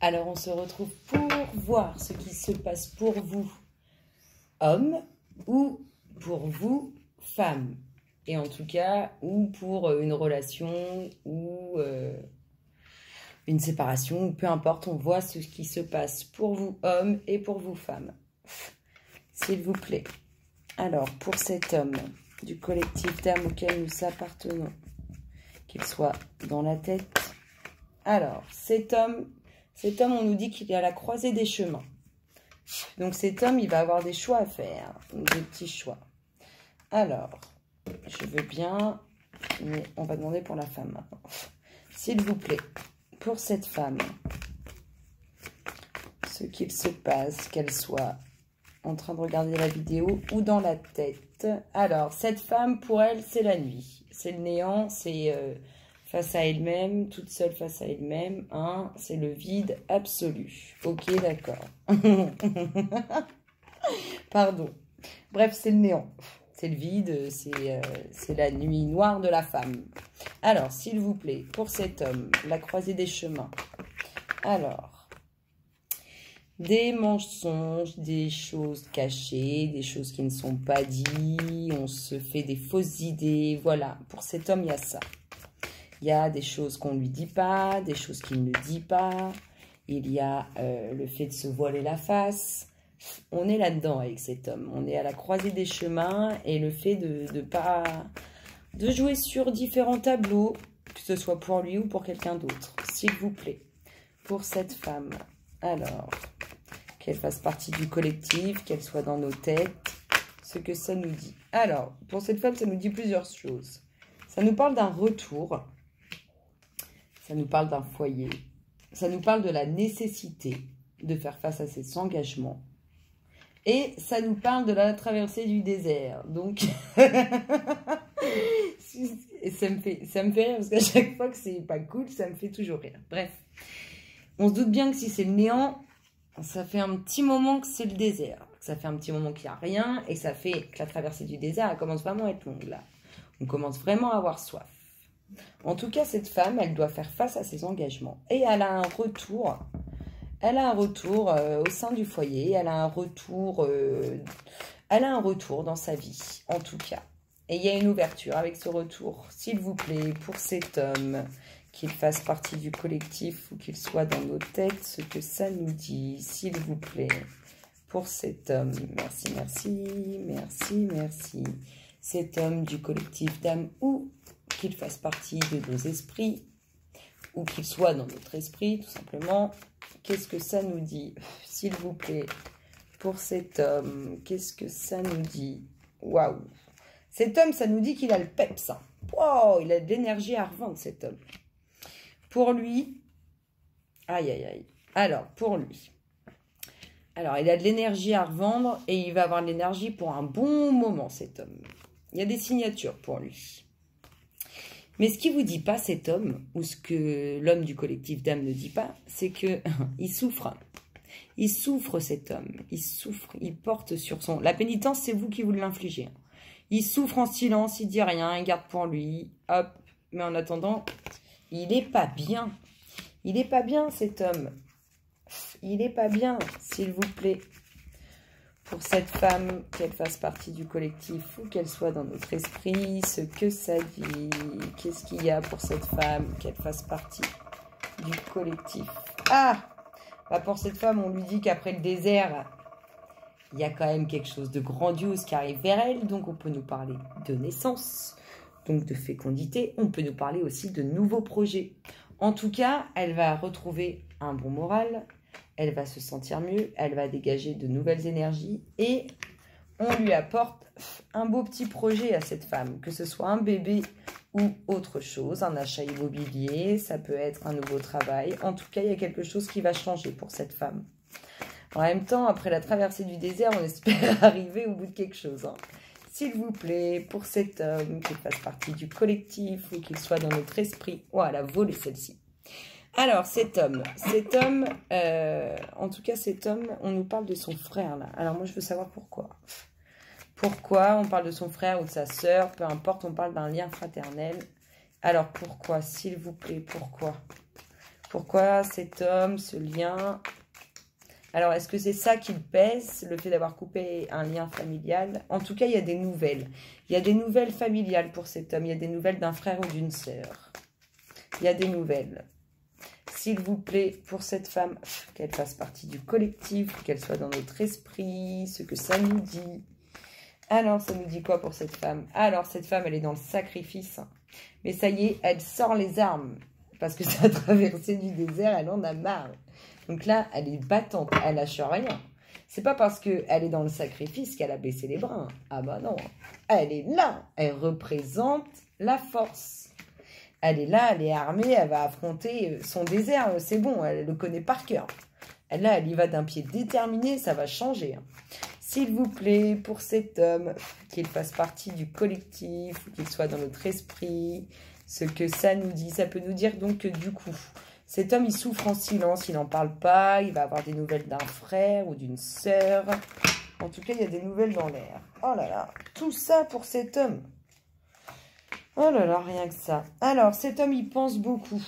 Alors, on se retrouve pour voir ce qui se passe pour vous, hommes, ou pour vous, femmes. Et en tout cas, ou pour une relation, ou une séparation, ou peu importe, on voit ce qui se passe pour vous, hommes, et pour vous, femmes. S'il vous plaît. Alors, pour cet homme du collectif d'âmes auquel nous appartenons, qu'il soit dans la tête. Alors, cet homme, on nous dit qu'il est à la croisée des chemins. Donc, cet homme, il va avoir des choix à faire, des petits choix. Alors, je veux bien, mais on va demander pour la femme maintenant. S'il vous plaît, pour cette femme, ce qu'il se passe, qu'elle soit en train de regarder la vidéo ou dans la tête. Alors, cette femme, pour elle, c'est la nuit. C'est le néant, c'est face à elle-même, toute seule face à elle-même. Hein, c'est le vide absolu. Ok, d'accord. Pardon. Bref, c'est le néant. C'est le vide, c'est la nuit noire de la femme. Alors, s'il vous plaît, pour cet homme, la croisée des chemins. Alors, des mensonges, des choses cachées, des choses qui ne sont pas dites, on se fait des fausses idées. Voilà, pour cet homme, il y a ça. Il y a des choses qu'on ne lui dit pas, des choses qu'il ne dit pas. Il y a le fait de se voiler la face. On est là-dedans avec cet homme. On est à la croisée des chemins et le fait de jouer sur différents tableaux, que ce soit pour lui ou pour quelqu'un d'autre. S'il vous plaît, pour cette femme. Alors, qu'elle fasse partie du collectif, qu'elle soit dans nos têtes, ce que ça nous dit. Alors, pour cette femme, ça nous dit plusieurs choses. Ça nous parle d'un retour, ça nous parle d'un foyer, ça nous parle de la nécessité de faire face à ses engagements, et ça nous parle de la traversée du désert. Donc, ça me fait rire, parce qu'à chaque fois que c'est pas cool, ça me fait toujours rire. Bref, on se doute bien que si c'est le néant, ça fait un petit moment que c'est le désert. Ça fait un petit moment qu'il n'y a rien. Et ça fait que la traversée du désert, elle commence vraiment à être longue là. On commence vraiment à avoir soif. En tout cas, cette femme, elle doit faire face à ses engagements. Et elle a un retour. Elle a un retour au sein du foyer. Elle a un retour dans sa vie, en tout cas. Et il y a une ouverture avec ce retour. S'il vous plaît, pour cet homme, qu'il fasse partie du collectif ou qu'il soit dans nos têtes, ce que ça nous dit, s'il vous plaît, pour cet homme. Merci, merci, merci, merci. Cet homme du collectif d'âme ou qu'il fasse partie de nos esprits ou qu'il soit dans notre esprit, tout simplement. Qu'est-ce que ça nous dit, s'il vous plaît, pour cet homme? Qu'est-ce que ça nous dit? Waouh! Cet homme, ça nous dit qu'il a le peps. Wow, il a de l'énergie à revendre, cet homme. Pour lui, aïe, aïe, aïe. Alors, pour lui. Alors, il a de l'énergie à revendre et il va avoir de l'énergie pour un bon moment, cet homme. Il y a des signatures pour lui. Mais ce qu'il ne vous dit pas, cet homme, ou ce que l'homme du collectif d'âme ne dit pas, c'est qu'il souffre. Il souffre, cet homme. Il souffre, il porte sur son... La pénitence, c'est vous qui vous l'infligez. Il souffre en silence, il dit rien, il garde pour lui. Hop. Mais en attendant... il n'est pas bien. Il n'est pas bien, cet homme. Il n'est pas bien, s'il vous plaît. Pour cette femme, qu'elle fasse partie du collectif ou qu'elle soit dans notre esprit, ce que ça dit. Qu'est-ce qu'il y a pour cette femme, qu'elle fasse partie du collectif? Ah, bah pour cette femme, on lui dit qu'après le désert, il y a quand même quelque chose de grandiose qui arrive vers elle. Donc, on peut nous parler de naissance, donc de fécondité. On peut nous parler aussi de nouveaux projets. En tout cas, elle va retrouver un bon moral, elle va se sentir mieux, elle va dégager de nouvelles énergies et on lui apporte un beau petit projet à cette femme, que ce soit un bébé ou autre chose, un achat immobilier, ça peut être un nouveau travail. En tout cas, il y a quelque chose qui va changer pour cette femme. En même temps, après la traversée du désert, on espère arriver au bout de quelque chose, hein. S'il vous plaît, pour cet homme, qu'il fasse partie du collectif ou qu'il soit dans notre esprit. Oh, elle a volé celle-ci. Alors, cet homme, en tout cas, cet homme, on nous parle de son frère, là. Alors, moi, je veux savoir pourquoi. Pourquoi on parle de son frère ou de sa sœur, peu importe, on parle d'un lien fraternel. Alors, pourquoi, s'il vous plaît, pourquoi? Pourquoi cet homme, ce lien? Alors, est-ce que c'est ça qui le pèse, le fait d'avoir coupé un lien familial? En tout cas, il y a des nouvelles. Il y a des nouvelles familiales pour cet homme. Il y a des nouvelles d'un frère ou d'une sœur. Il y a des nouvelles. S'il vous plaît, pour cette femme, qu'elle fasse partie du collectif, qu'elle soit dans notre esprit, ce que ça nous dit. Alors, ça nous dit quoi pour cette femme? Alors, cette femme, elle est dans le sacrifice. Mais ça y est, elle sort les armes. Parce que ça a traversé du désert, elle en a marre. Donc là, elle est battante, elle lâche rien. C'est pas parce qu'elle est dans le sacrifice qu'elle a baissé les bras. Ah bah non, elle est là, elle représente la force. Elle est là, elle est armée, elle va affronter son désert, c'est bon, elle le connaît par cœur. Là, elle y va d'un pied déterminé, ça va changer. S'il vous plaît, pour cet homme, qu'il fasse partie du collectif, qu'il soit dans notre esprit, ce que ça nous dit, ça peut nous dire donc que du coup, cet homme, il souffre en silence, il n'en parle pas, il va avoir des nouvelles d'un frère ou d'une sœur. En tout cas, il y a des nouvelles dans l'air. Oh là là, tout ça pour cet homme. Oh là là, rien que ça. Alors, cet homme, il pense beaucoup.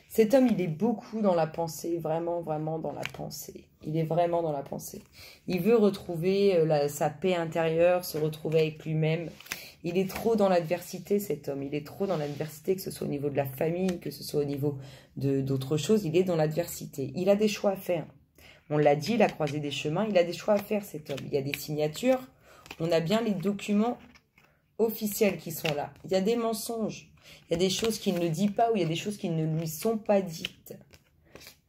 Cet homme, il est beaucoup dans la pensée, vraiment, vraiment dans la pensée. Il est vraiment dans la pensée. Il veut retrouver sa paix intérieure, se retrouver avec lui-même. Il est trop dans l'adversité, cet homme. Il est trop dans l'adversité, que ce soit au niveau de la famille, que ce soit au niveau d'autres choses. Il est dans l'adversité. Il a des choix à faire. On l'a dit, il a croisé des chemins. Il a des choix à faire, cet homme. Il y a des signatures. On a bien les documents officiels qui sont là. Il y a des mensonges. Il y a des choses qu'il ne dit pas ou il y a des choses qui ne lui sont pas dites.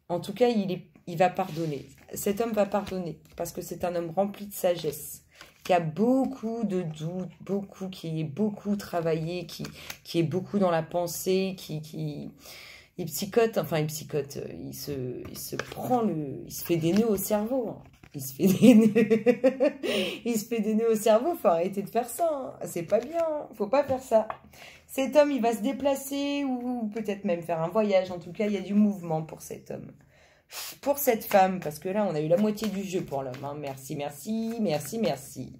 En tout cas, il va pardonner. Cet homme va pardonner parce que c'est un homme rempli de sagesse, qui a beaucoup de doutes, qui est beaucoup travaillé, qui est beaucoup dans la pensée, il psychote, enfin il psychote, il se fait des nœuds au cerveau. Hein. Il se fait des nœuds. Il se fait des nœuds au cerveau, faut arrêter de faire ça. Hein. C'est pas bien, faut pas faire ça. Cet homme, il va se déplacer ou peut-être même faire un voyage. En tout cas, il y a du mouvement pour cet homme. Pour cette femme, parce que là, on a eu la moitié du jeu pour l'homme. Hein. Merci, merci, merci, merci.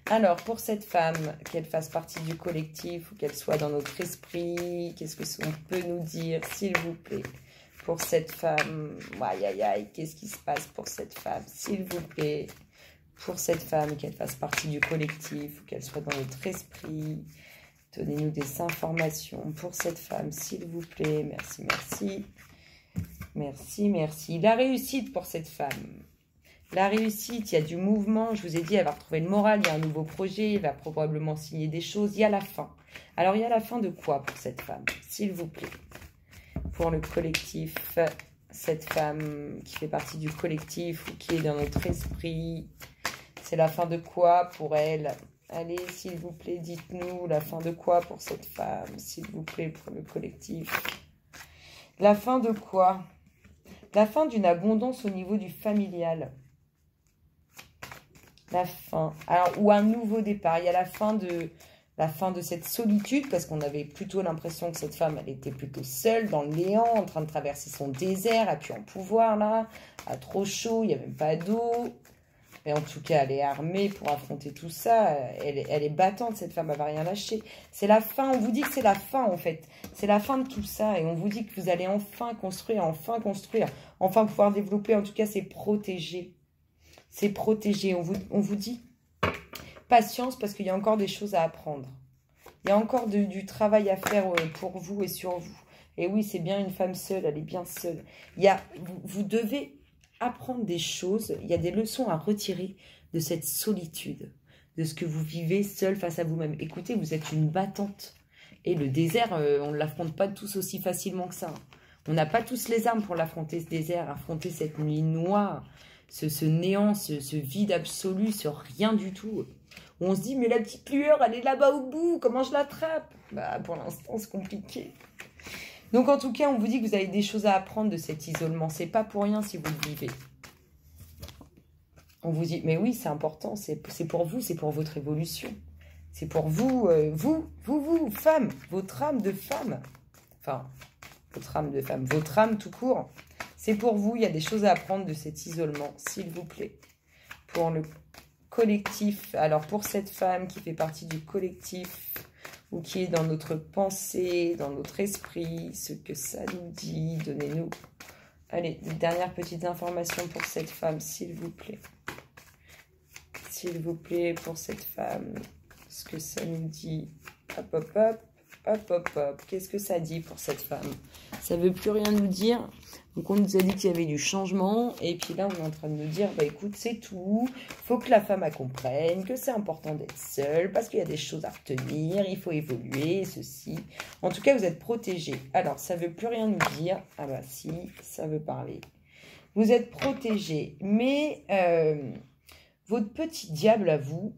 Alors, pour cette femme, qu'elle fasse partie du collectif ou qu'elle soit dans notre esprit, qu'est-ce qu'on peut nous dire, s'il vous plaît? Pour cette femme, aïe, aïe, aïe, qu'est-ce qui se passe pour cette femme, s'il vous plaît? Pour cette femme, qu'elle fasse partie du collectif ou qu'elle soit dans notre esprit. Donnez-nous des informations pour cette femme, s'il vous plaît. Merci, merci. Merci, merci. La réussite pour cette femme. La réussite, il y a du mouvement. Je vous ai dit, elle va retrouver le moral. Il y a un nouveau projet. Elle va probablement signer des choses. Il y a la fin. Alors, il y a la fin de quoi pour cette femme, s'il vous plaît? Pour le collectif, cette femme qui fait partie du collectif ou qui est dans notre esprit. C'est la fin de quoi pour elle? Allez, s'il vous plaît, dites-nous la fin de quoi pour cette femme, s'il vous plaît, pour le collectif. La fin de quoi? La fin d'une abondance au niveau du familial. La fin. Alors, ou un nouveau départ. Il y a la fin de cette solitude, parce qu'on avait plutôt l'impression que cette femme, elle était plutôt seule, dans le néant, en train de traverser son désert, à plus en pouvoir, là, à trop chaud, il n'y a même pas d'eau. Mais en tout cas, elle est armée pour affronter tout ça. Elle est battante, cette femme, elle va rien lâcher. C'est la fin, on vous dit que c'est la fin, en fait. C'est la fin de tout ça. Et on vous dit que vous allez enfin construire, enfin pouvoir développer. En tout cas, c'est protégé. C'est protégé. On vous dit patience, parce qu'il y a encore des choses à apprendre. Il y a encore du travail à faire pour vous et sur vous. Et oui, c'est bien une femme seule, elle est bien seule. Vous devez apprendre des choses, il y a des leçons à retirer de cette solitude, de ce que vous vivez seul face à vous-même. Écoutez, vous êtes une battante. Et le désert, on ne l'affronte pas tous aussi facilement que ça. On n'a pas tous les armes pour l'affronter, ce désert, affronter cette nuit noire, ce néant, ce vide absolu, ce rien du tout. Où on se dit, mais la petite lueur, elle est là-bas au bout, comment je l'attrape? Bah, pour l'instant, c'est compliqué. Donc, en tout cas, on vous dit que vous avez des choses à apprendre de cet isolement. C'est pas pour rien si vous le vivez. On vous dit, mais oui, c'est important, c'est pour vous, c'est pour votre évolution. C'est pour vous, vous, femmes, votre âme de femme. Enfin, votre âme de femme, votre âme tout court. C'est pour vous, il y a des choses à apprendre de cet isolement, s'il vous plaît. Pour le collectif, alors pour cette femme qui fait partie du collectif, ou qui est dans notre pensée, dans notre esprit, ce que ça nous dit. Donnez-nous, allez, des dernières petites informations pour cette femme, s'il vous plaît. S'il vous plaît, pour cette femme, ce que ça nous dit. Hop, hop, hop, hop, hop, hop. Qu'est-ce que ça dit pour cette femme? Ça ne veut plus rien nous dire. Donc, on nous a dit qu'il y avait du changement. Et puis là, on est en train de nous dire, bah écoute, c'est tout. Il faut que la femme elle comprenne que c'est important d'être seule parce qu'il y a des choses à retenir. Il faut évoluer, ceci. En tout cas, vous êtes protégé. Alors, ça ne veut plus rien nous dire. Ah bah si, ça veut parler. Vous êtes protégé. Mais votre petit diable à vous,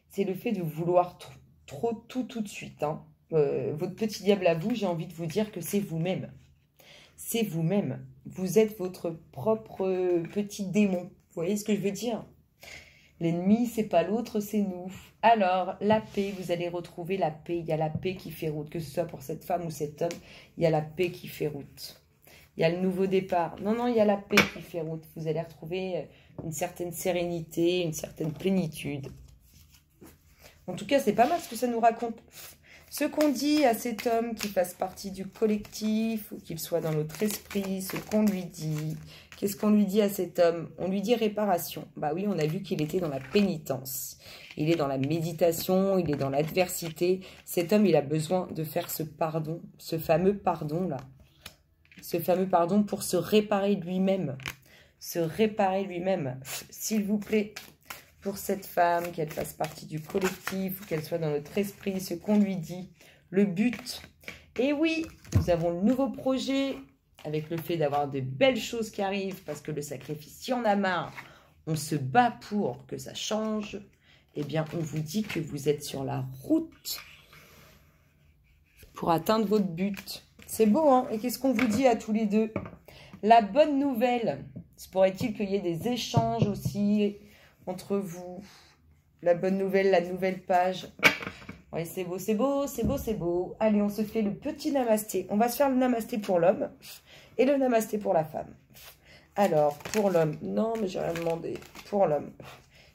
c'est le fait de vouloir trop tout de suite. Hein. Votre petit diable à vous, j'ai envie de vous dire que c'est vous-même. C'est vous-même. Vous êtes votre propre petit démon. Vous voyez ce que je veux dire? L'ennemi, c'est pas l'autre, c'est nous. Alors, la paix, vous allez retrouver la paix. Il y a la paix qui fait route, que ce soit pour cette femme ou cet homme. Il y a la paix qui fait route. Il y a le nouveau départ. Non, non, il y a la paix qui fait route. Vous allez retrouver une certaine sérénité, une certaine plénitude. En tout cas, c'est pas mal ce que ça nous raconte. Ce qu'on dit à cet homme qui fasse partie du collectif, ou qu'il soit dans notre esprit, ce qu'on lui dit. Qu'est-ce qu'on lui dit à cet homme? On lui dit réparation. Bah oui, on a vu qu'il était dans la pénitence. Il est dans la méditation, il est dans l'adversité. Cet homme, il a besoin de faire ce pardon, ce fameux pardon-là. Ce fameux pardon pour se réparer lui-même. Se réparer lui-même. S'il vous plaît, pour cette femme, qu'elle fasse partie du collectif, ou qu'elle soit dans notre esprit, ce qu'on lui dit, le but. Et oui, nous avons le nouveau projet, avec le fait d'avoir de belles choses qui arrivent, parce que le sacrifice, si on a marre, on se bat pour que ça change. Eh bien, on vous dit que vous êtes sur la route pour atteindre votre but. C'est beau, hein? Et qu'est-ce qu'on vous dit à tous les deux? La bonne nouvelle, se pourrait-il qu'il y ait des échanges aussi entre vous? La bonne nouvelle, la nouvelle page. Oui, c'est beau, c'est beau, c'est beau, c'est beau. Allez, on se fait le petit namasté. On va se faire le namasté pour l'homme et le namasté pour la femme. Alors, pour l'homme, non, mais j'ai rien demandé. Pour l'homme,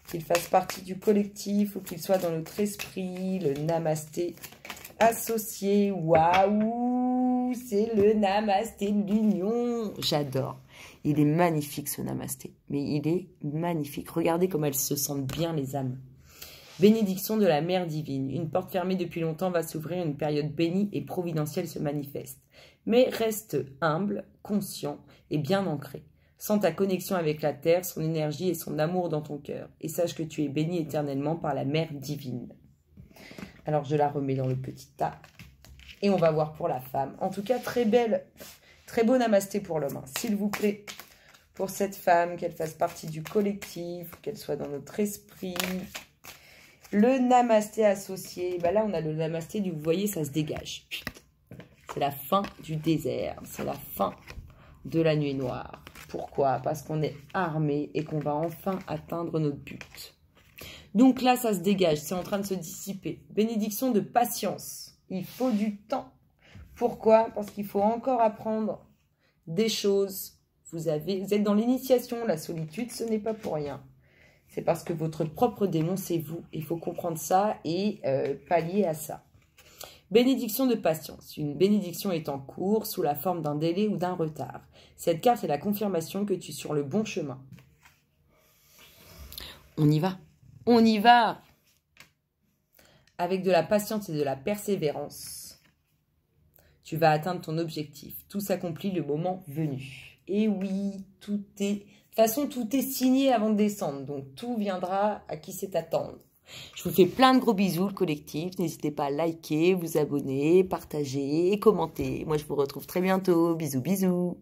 qu'il fasse partie du collectif ou qu'il soit dans notre esprit, le namasté associé. Waouh, c'est le namasté de l'union. J'adore. Il est magnifique ce namasté, mais il est magnifique. Regardez comme elles se sentent bien les âmes. Bénédiction de la Mère divine. Une porte fermée depuis longtemps va s'ouvrir, une période bénie et providentielle se manifeste. Mais reste humble, conscient et bien ancré. Sens ta connexion avec la terre, son énergie et son amour dans ton cœur. Et sache que tu es béni éternellement par la Mère divine. Alors je la remets dans le petit tas. Et on va voir pour la femme. En tout cas, très belle. Très beau namasté pour l'homme, hein. S'il vous plaît, pour cette femme, qu'elle fasse partie du collectif, qu'elle soit dans notre esprit. Le namasté associé, ben là on a le namasté du, vous voyez, ça se dégage. C'est la fin du désert, c'est la fin de la nuit noire. Pourquoi? Parce qu'on est armé et qu'on va enfin atteindre notre but. Donc là, ça se dégage, c'est en train de se dissiper. Bénédiction de patience, il faut du temps. Pourquoi? Parce qu'il faut encore apprendre des choses. Vous êtes dans l'initiation, la solitude, ce n'est pas pour rien. C'est parce que votre propre démon, c'est vous. Il faut comprendre ça et pallier à ça. Bénédiction de patience. Une bénédiction est en cours sous la forme d'un délai ou d'un retard. Cette carte est la confirmation que tu es sur le bon chemin. On y va. On y va. Avec de la patience et de la persévérance. Tu vas atteindre ton objectif. Tout s'accomplit le moment venu. Et oui, tout est... De toute façon, tout est signé avant de descendre. Donc, tout viendra à qui sait attendre. Je vous fais plein de gros bisous, le collectif. N'hésitez pas à liker, vous abonner, partager et commenter. Moi, je vous retrouve très bientôt. Bisous, bisous.